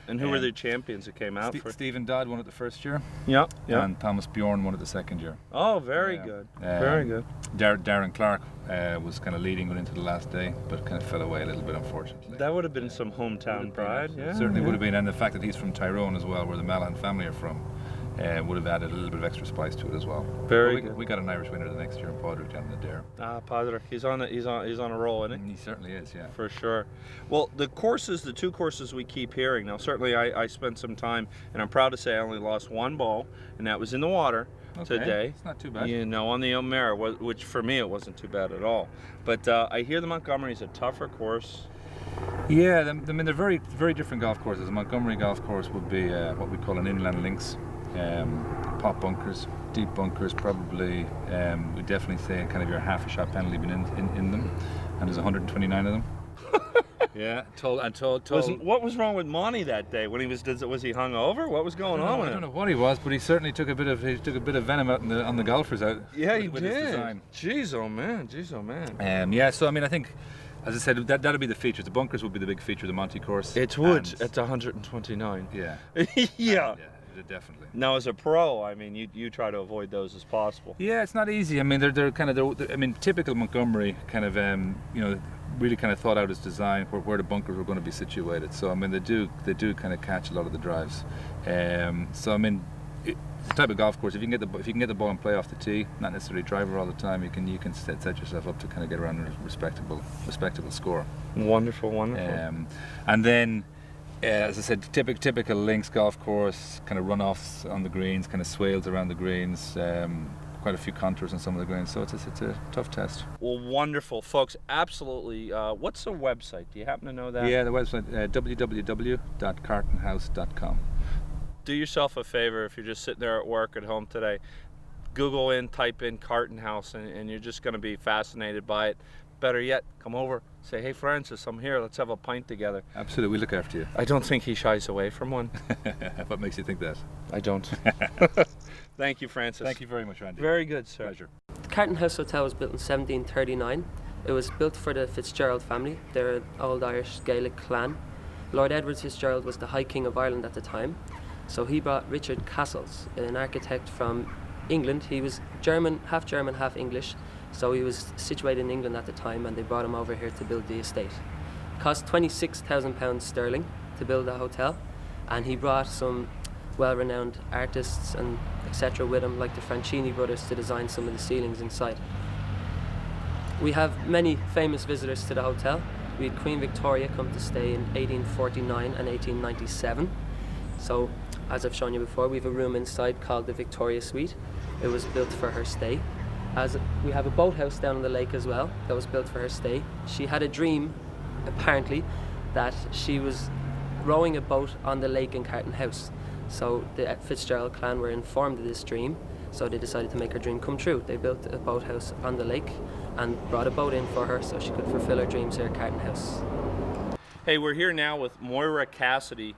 And who were the champions that came out? Stephen Dodd won it the first year. Yeah. And Thomas Bjorn won it the second year. Oh, very good. Very good. Darren Clark was kind of leading it into the last day, but kind of fell away a little bit, unfortunately. That would have been some hometown pride. Yeah, certainly would have been, and the fact that he's from Tyrone as well, where the Malan family are from, would have added a little bit of extra spice to it as well. Very good. We got an Irish winner the next year in Padraig down in the Dare. Padraig, he's on a roll, isn't he? He certainly is, yeah. For sure. Well, the two courses we keep hearing. Now, certainly I spent some time, and I'm proud to say I only lost one ball, and that was in the water. Okay. Today. It's not too bad. On the O'Mara, which for me it wasn't too bad at all. But I hear the Montgomery is a tougher course. Yeah, I mean they're very, very different golf courses. The Montgomery golf course would be what we call an inland links, pop bunkers, deep bunkers. Probably we definitely say kind of your half a shot penalty been in them, and there's 129 of them. Yeah, told. What was wrong with Monty that day when he was he hung over? What was going on with him? I don't know what he was, but he certainly took a bit of venom out on the golfers out. Yeah, he with did. His design. Jeez, oh man. Yeah, so I mean, I think, as I said, that'll be the features. The bunkers would be the big feature of the Monty course. It would. It's 129. Yeah. Yeah. Definitely. Now, as a pro, I mean, you try to avoid those as possible. Yeah, it's not easy. I mean, they're typical Montgomery kind of really kind of thought out his design where the bunkers were going to be situated. So I mean, they do kind of catch a lot of the drives. So I mean, it's the type of golf course. If you can get the ball and play off the tee, not necessarily driver all the time, you can set yourself up to kind of get around a respectable score. Wonderful. And then. As I said, typical links golf course, kind of runoffs on the greens, kind of swales around the greens, quite a few contours on some of the greens, so it's a tough test. Well, wonderful, folks, absolutely. What's the website? Do you happen to know that? Yeah, the website, www.cartonhouse.com. Do yourself a favor if you're just sitting there at work at home today, type in Carton House, and you're just going to be fascinated by it. Better yet, come over, say, hey Francis, I'm here, let's have a pint together. Absolutely, we look after you. I don't think he shies away from one. What makes you think that? I don't. Thank you, Francis. Thank you very much, Randy. Very good, sir. Pleasure. The Carton House Hotel was built in 1739. It was built for the Fitzgerald family. They're an old Irish Gaelic clan. Lord Edward Fitzgerald was the High King of Ireland at the time. So he brought Richard Castles, an architect from England. He was half German, half English. So he was situated in England at the time, and they brought him over here to build the estate. It cost £26,000 sterling to build the hotel, and he brought some well-renowned artists and etc. with him, like the Franchini brothers, to design some of the ceilings inside. We have many famous visitors to the hotel. We had Queen Victoria come to stay in 1849 and 1897. So, as I've shown you before, we have a room inside called the Victoria Suite. It was built for her stay. As we have a boathouse down on the lake as well that was built for her stay. She had a dream, apparently, that she was rowing a boat on the lake in Carton House. So the Fitzgerald clan were informed of this dream, so they decided to make her dream come true. They built a boathouse on the lake and brought a boat in for her so she could fulfill her dreams here at Carton House. Hey, we're here now with Moira Cassidy.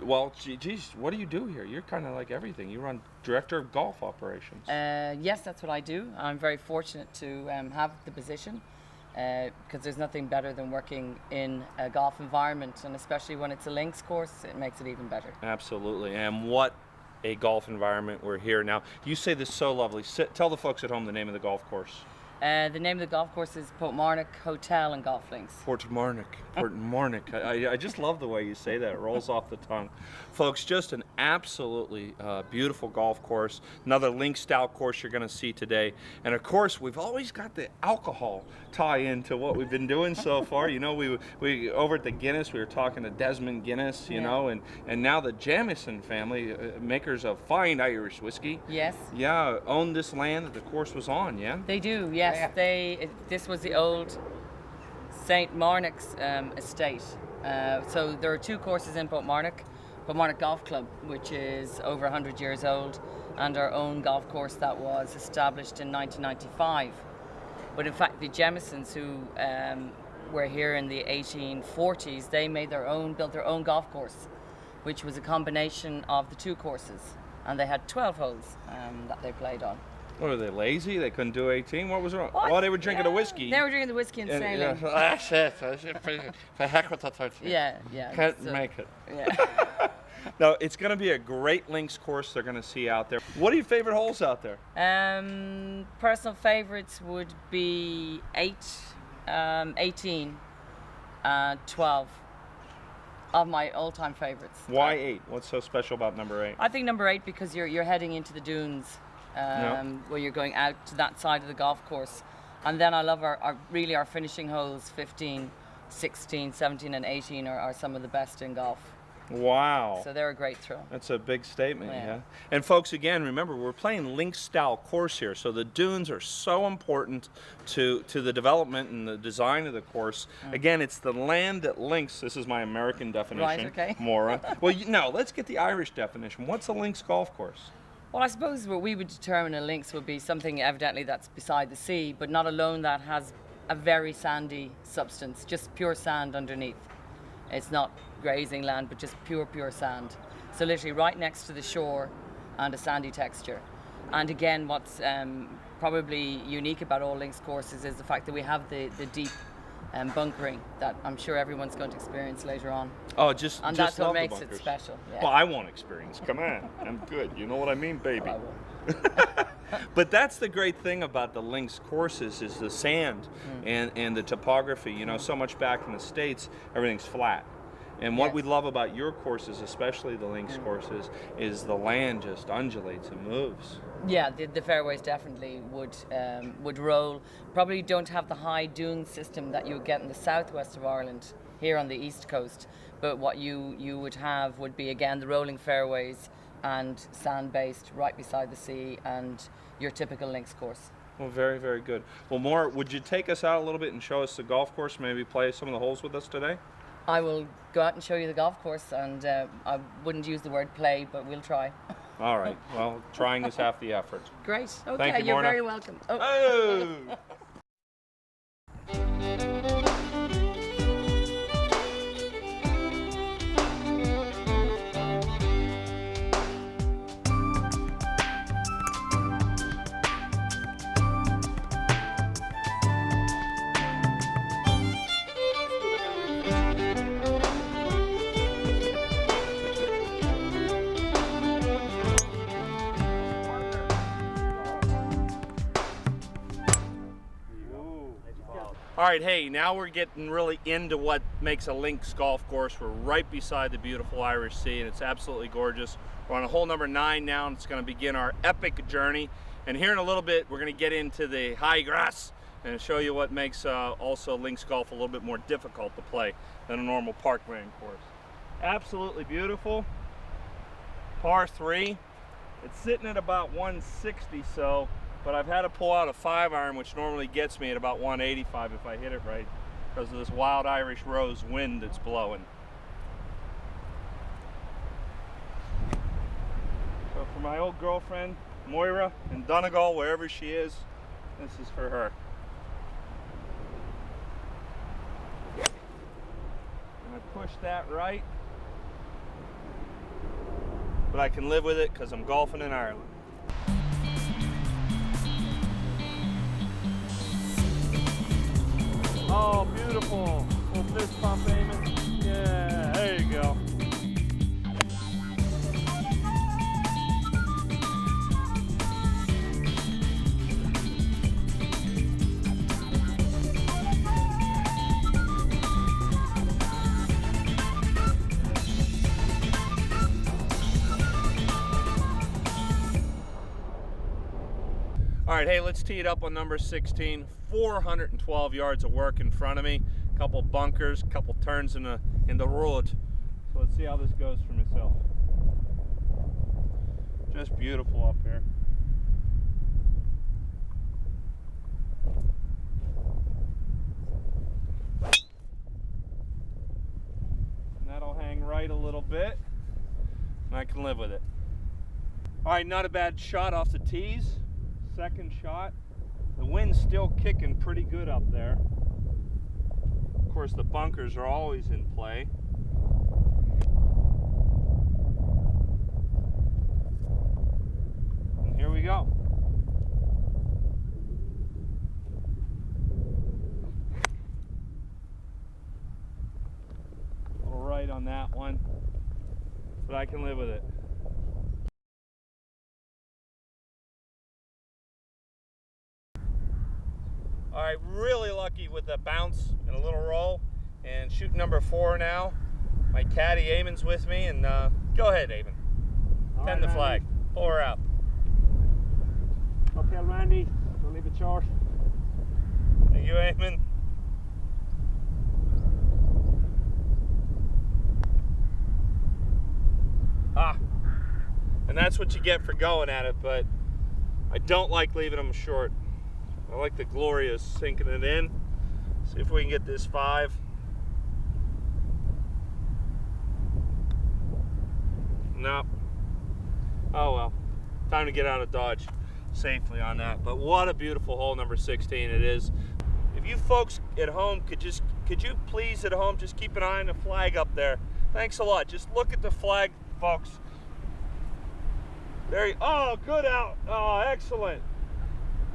Well, geez, what do you do here? You're kind of like everything. You run director of golf operations. Yes, that's what I do. I'm very fortunate to have the position because there's nothing better than working in a golf environment, and especially when it's a links course, it makes it even better. Absolutely. And what a golf environment we're here now. You say this so lovely. Tell the folks at home the name of the golf course. The name of the golf course is Portmarnock Hotel and Golf Links. Portmarnock. I just love the way you say that. It rolls off the tongue. Folks, just an absolutely beautiful golf course. Another link style course you're going to see today. And of course, we've always got the alcohol tie into what we've been doing so far. You know, we over at the Guinness, we were talking to Desmond Guinness, you know, and now the Jamieson family, makers of fine Irish whiskey. Yes. Yeah, own this land that the course was on, yeah? They do, yes. This was the old St. Marnock's estate. So there are two courses in Portmarnock. Portmarnock Golf Club, which is over 100 years old, and our own golf course that was established in 1995. But in fact, the Jamisons, who were here in the 1840s, they built their own golf course, which was a combination of the two courses, and they had 12 holes that they played on. What are they, lazy? They couldn't do 18? What was wrong? What? Well, they were drinking the whiskey. They were drinking the whiskey and sailing. That's it. For heck with the 13. Yeah. Can't so- make it. Yeah. No, it's going to be a great links course they're going to see out there. What are your favorite holes out there? Personal favorites would be 8, 18, 12 of my all-time favorites. Why 8? What's so special about number 8? I think number 8 because you're heading into the dunes, where you're going out to that side of the golf course, and then I love our finishing holes 15, 16, 17, and 18 are some of the best in golf. Wow. So they're a great throw. That's a big statement, Yeah. yeah. And folks, again, remember, we're playing links style course here, so the dunes are so important to the development and the design of the course. Again, it's the land that links. This is my American definition. Right, okay. Moron. Well, no, let's get the Irish definition. What's a links golf course? Well, I suppose what we would determine a links would be something evidently that's beside the sea, but not alone that has a very sandy substance, just pure sand underneath. It's not grazing land, but just pure sand. So literally right next to the shore and a sandy texture. And again, what's probably unique about all links courses is the fact that we have the deep bunkering that I'm sure everyone's going to experience later on. Oh, And just that's what love the makes it bunkers. special. Yeah. Well, I want experience. Come on. I'm good. You know what I mean, baby? I will. But that's the great thing about the links courses is the sand and the topography. You know, so much back in the States, everything's flat. And what Yes. we love about your courses, especially the links courses, is the land just undulates and moves. Yeah, the fairways definitely would roll. Probably don't have the high dune system that you would get in the southwest of Ireland, here on the east coast. But what you would have would be, again, the rolling fairways and sand-based right beside the sea and your typical links course. Well, very, very good. Well, Maura, would you take us out a little bit and show us the golf course, maybe play some of the holes with us today? I will go out and show you the golf course, and I wouldn't use the word play, but we'll try. All right. Well, trying is half the effort. Great. Okay, Thank you, you're Morna. very welcome. Oh. Oh! All right, hey, now we're getting really into what makes a links golf course. We're right beside the beautiful Irish Sea, and it's absolutely gorgeous. We're on hole number 9 now, and it's going to begin our epic journey. And here in a little bit, we're going to get into the high grass and show you what makes also links golf a little bit more difficult to play than a normal parkland course. Absolutely beautiful. Par 3. It's sitting at about 160 so. But I've had to pull out a 5-iron, which normally gets me at about 185 if I hit it right, because of this wild Irish rose wind that's blowing. So for my old girlfriend, Moira, in Donegal, wherever she is, this is for her. And I push that right, but I can live with it because I'm golfing in Ireland. Oh, beautiful. Little fist pump, Eamon. Yeah, there you go. All right, hey, let's tee it up on number 16. 412 yards of work in front of me. A couple bunkers, a couple turns in the road. So let's see how this goes for myself. Just beautiful up here. And that'll hang right a little bit, and I can live with it. All right, not a bad shot off the tees. Second shot. The wind's still kicking pretty good up there. Of course, the bunkers are always in play. And here we go. but I can live with it. All right, really lucky with the bounce and a little roll, and shoot number 4 now. My caddy Eamon's with me, and go ahead, Eamon. Tend the flag. Pull her out. Uphill, Randy. Don't leave it short. Thank you, Eamon. And that's what you get for going at it, but I don't like leaving them short. I like the glory of sinking it in. See if we can get this 5. Nope. Oh well. Time to get out of Dodge safely on that. But what a beautiful hole, number 16 it is. If you folks at home could you please at home just keep an eye on the flag up there. Thanks a lot. Just look at the flag, folks. There you, oh, good out. Oh, excellent.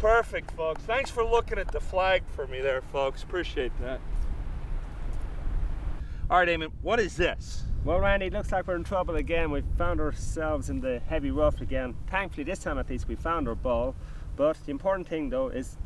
Perfect, folks. Thanks for looking at the flag for me there, folks. Appreciate that. All right, Eamon, what is this? Well, Randy, it looks like we're in trouble again. We've found ourselves in the heavy rough again. Thankfully, this time at least we found our ball. But the important thing though is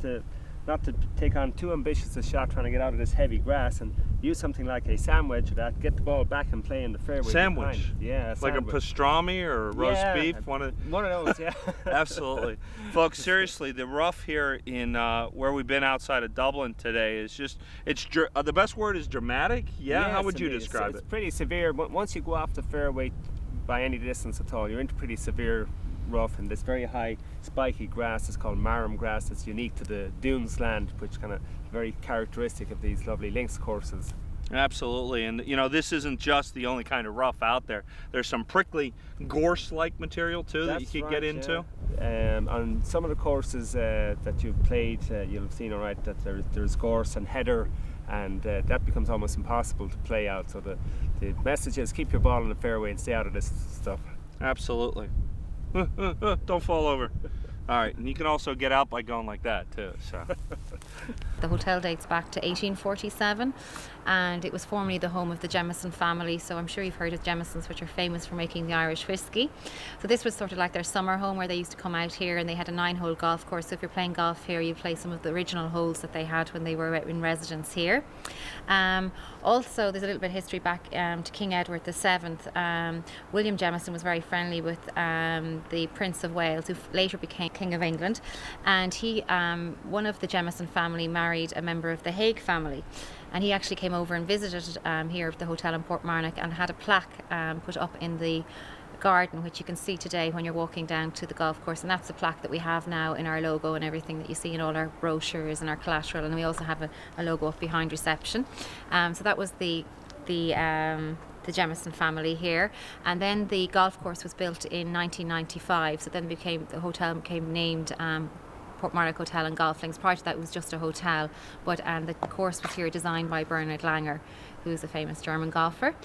not to take on too ambitious a shot trying to get out of this heavy grass, and use something like a sandwich or that, get the ball back and play in the fairway. Sandwich? Behind. Yeah, like a pastrami or a roast beef? One of those, yeah. Absolutely. Folks, seriously, the rough here in where we've been outside of Dublin today is just, the best word is dramatic? Yeah, Yes, how would you indeed. describe It's it? pretty severe. Once you go off the fairway by any distance at all, you're into pretty severe rough, and this very high spiky grass is called marram grass. It's unique to the dunes land, which kind of very characteristic of these lovely links courses. Absolutely, and you know, this isn't just the only kind of rough out there. There's some prickly gorse-like material too that you That's could right, get into. Yeah. On some of the courses that you've played, you'll have seen all right that there's gorse and heather, and that becomes almost impossible to play out. So the message is keep your ball in the fairway and stay out of this stuff. Absolutely. Don't fall over. All right, and you can also get out by going like that too. So. The hotel dates back to 1847, and it was formerly the home of the Jemison family. So I'm sure you've heard of Jemisons, which are famous for making the Irish whiskey. So this was sort of like their summer home, where they used to come out here, and they had a 9-hole golf course. So if you're playing golf here, you play some of the original holes that they had when they were in residence here. Also, there's a little bit of history back to King Edward VII. William Jemison was very friendly with the Prince of Wales, who later became King of England, and he, one of the Jemison family, married a member of the Hague family, and he actually came over and visited here at the hotel in Portmarnock, and had a plaque put up in the garden, which you can see today when you're walking down to the golf course, and that's the plaque that we have now in our logo and everything that you see in all our brochures and our collateral, and we also have a logo up behind reception. So that was the Jemison family here, and then the golf course was built in 1995. So then the hotel became named Portmarnock Hotel and Golf Links. Prior to that, it was just a hotel, but the course was here designed by Bernhard Langer, who's a famous German golfer.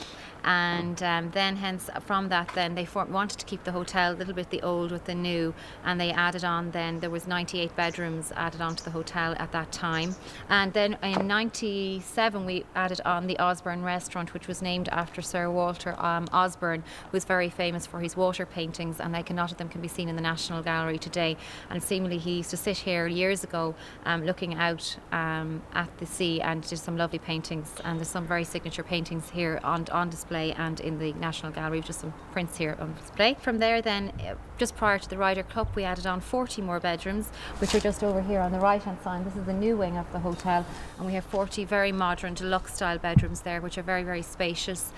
And then hence from that, then they wanted to keep the hotel a little bit the old with the new, and they added on, then there was 98 bedrooms added on to the hotel at that time. And then in 97 we added on the Osborne restaurant, which was named after Sir Walter Osborne, who was very famous for his water paintings, and a lot of them can be seen in the National Gallery today. And seemingly he used to sit here years ago looking out at the sea, and did some lovely paintings, and there's some very signature paintings here on display and in the National Gallery, just some prints here on display. From there then, just prior to the Ryder Cup, we added on 40 more bedrooms, which are just over here on the right hand side. This is the new wing of the hotel, and we have 40 very modern deluxe style bedrooms there, which are very, very spacious,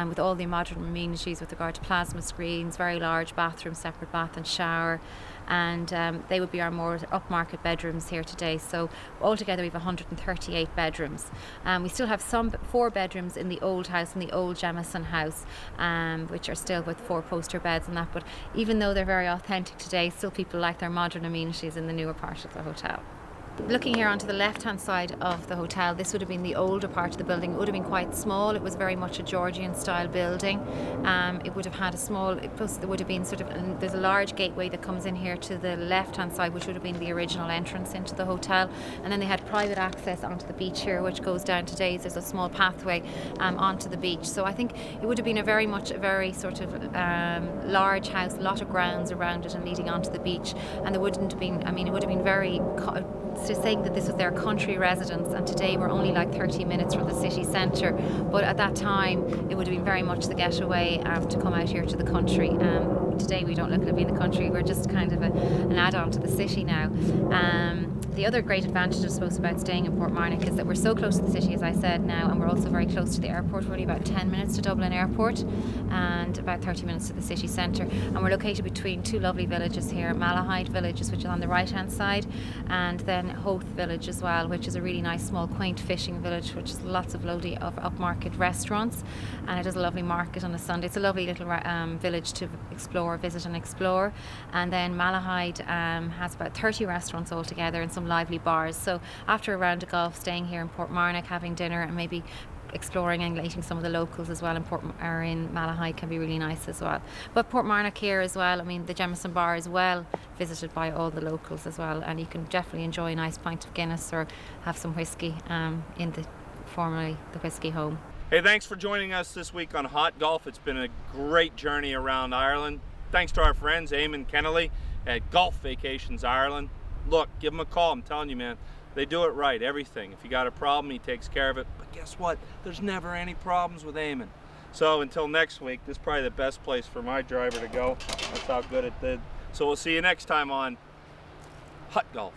with all the modern amenities with regard to plasma screens, very large bathroom, separate bath and shower, and they would be our more upmarket bedrooms here today. So altogether we have 138 bedrooms. We still have some 4 bedrooms in the old house, in the old Jemison house, which are still with 4 poster beds and that, but even though they're very authentic today, still people like their modern amenities in the newer part of the hotel. Looking here onto the left-hand side of the hotel, this would have been the older part of the building. It would have been quite small. It was very much a Georgian-style building. It would have had a small, plus there would have been sort of, there's a large gateway that comes in here to the left-hand side, which would have been the original entrance into the hotel. And then they had private access onto the beach here, which goes down to Days. There's a small pathway onto the beach. So I think it would have been a very sort of large house, a lot of grounds around it and leading onto the beach. And there wouldn't have been, I mean, it would have been very, saying that this was their country residence, and today we're only like 30 minutes from the city centre, but at that time it would have been very much the getaway to come out here to the country. Today we don't look at being the country, we're just kind of an add-on to the city now. The other great advantage, I suppose, about staying in Portmarnock is that we're so close to the city, as I said now, and we're also very close to the airport. We're only about 10 minutes to Dublin Airport and about 30 minutes to the city centre. And we're located between two lovely villages here, Malahide Village, which is on the right-hand side, and then Hoath Village as well, which is a really nice, small, quaint fishing village, which is lots of lovely upmarket restaurants, and it has a lovely market on a Sunday. It's a lovely little village to visit and explore. And then Malahide has about 30 restaurants altogether and some lively bars. So after a round of golf, staying here in Portmarnock, having dinner and maybe exploring and engaging some of the locals as well in Malahide can be really nice as well. But Portmarnock here as well, I mean, the Jemison Bar is well visited by all the locals as well, and you can definitely enjoy a nice pint of Guinness or have some whiskey in formerly the Whiskey Home. Hey, thanks for joining us this week on Hot Golf. It's been a great journey around Ireland. Thanks to our friends Eamon Kennelly at Golf Vacations Ireland. Look, give him a call. I'm telling you, man, they do it right, everything. If you got a problem, he takes care of it. But guess what? There's never any problems with Eamon. So until next week, this is probably the best place for my driver to go. That's how good it did. So we'll see you next time on Hot Golf.